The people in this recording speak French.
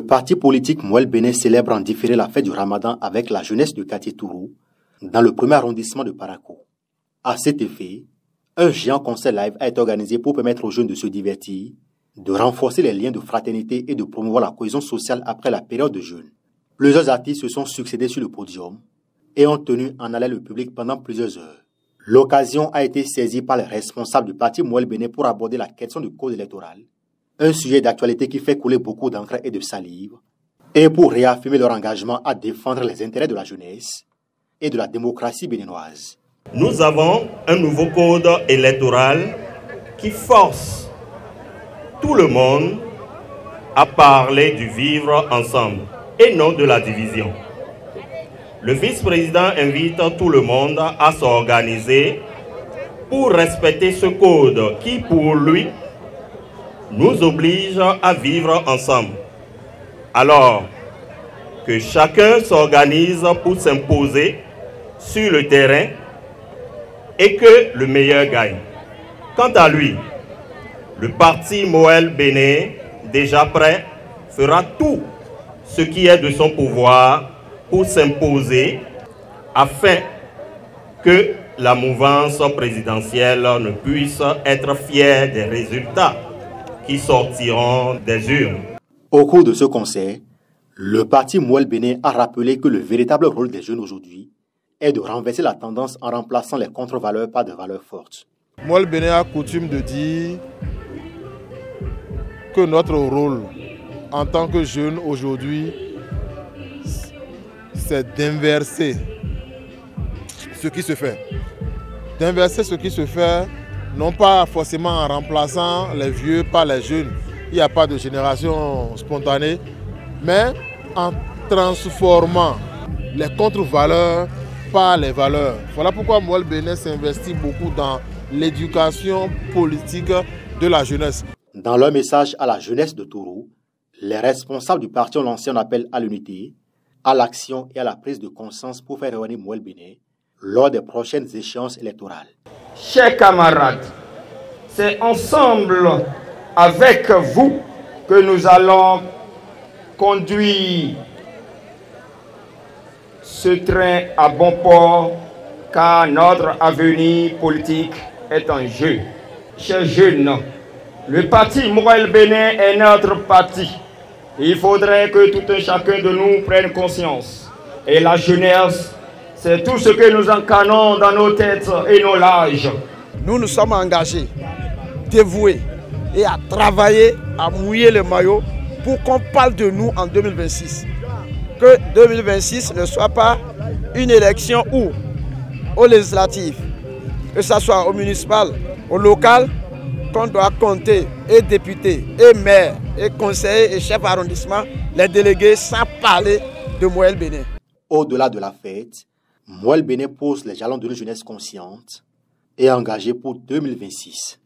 Le parti politique Mouel Béné célèbre en différé la fête du Ramadan avec la jeunesse du quartier Tourou, dans le premier arrondissement de Parakou. À cet effet, un géant concert live a été organisé pour permettre aux jeunes de se divertir, de renforcer les liens de fraternité et de promouvoir la cohésion sociale après la période de jeûne. Plusieurs artistes se sont succédés sur le podium et ont tenu en haleine le public pendant plusieurs heures. L'occasion a été saisie par les responsables du parti Mouel Béné pour aborder la question du code électoral, un sujet d'actualité qui fait couler beaucoup d'encre et de salive, et pour réaffirmer leur engagement à défendre les intérêts de la jeunesse et de la démocratie béninoise. Nous avons un nouveau code électoral qui force tout le monde à parler du vivre ensemble et non de la division. Le vice-président invite tout le monde à s'organiser pour respecter ce code qui, pour lui, nous oblige à vivre ensemble. Alors que chacun s'organise pour s'imposer sur le terrain et que le meilleur gagne. Quant à lui, le parti Mouel Béné, déjà prêt, fera tout ce qui est de son pouvoir pour s'imposer afin que la mouvance présidentielle ne puisse être fière des résultats qui sortiront des urnes. Au cours de ce concert, le parti Mouel Béné a rappelé que le véritable rôle des jeunes aujourd'hui est de renverser la tendance en remplaçant les contre-valeurs par des valeurs fortes. Mouel Béné a coutume de dire que notre rôle en tant que jeunes aujourd'hui, c'est d'inverser ce qui se fait. D'inverser ce qui se fait, non pas forcément en remplaçant les vieux par les jeunes, il n'y a pas de génération spontanée, mais en transformant les contre-valeurs par les valeurs. Voilà pourquoi Mouel Béné s'investit beaucoup dans l'éducation politique de la jeunesse. Dans leur message à la jeunesse de Tourou, les responsables du parti ont lancé un appel à l'unité, à l'action et à la prise de conscience pour faire revenir Mouel Béné lors des prochaines échéances électorales. Chers camarades, c'est ensemble avec vous que nous allons conduire ce train à bon port, car notre avenir politique est en jeu. Chers jeunes, le parti Mouel Béné est notre parti. Il faudrait que tout un chacun de nous prenne conscience. Et la jeunesse, c'est tout ce que nous incarnons dans nos têtes et nos lages. Nous nous sommes engagés, dévoués et à travailler, à mouiller le maillot pour qu'on parle de nous en 2026. Que 2026 ne soit pas une élection où, aux législatives, que ce soit au municipal, au local, qu'on doit compter et députés, et maires, et conseillers, et chefs d'arrondissement, les délégués, sans parler de Mouel Béné. Au-delà de la fête, Mouel Béné pose les jalons d'une jeunesse consciente et engagée pour 2026.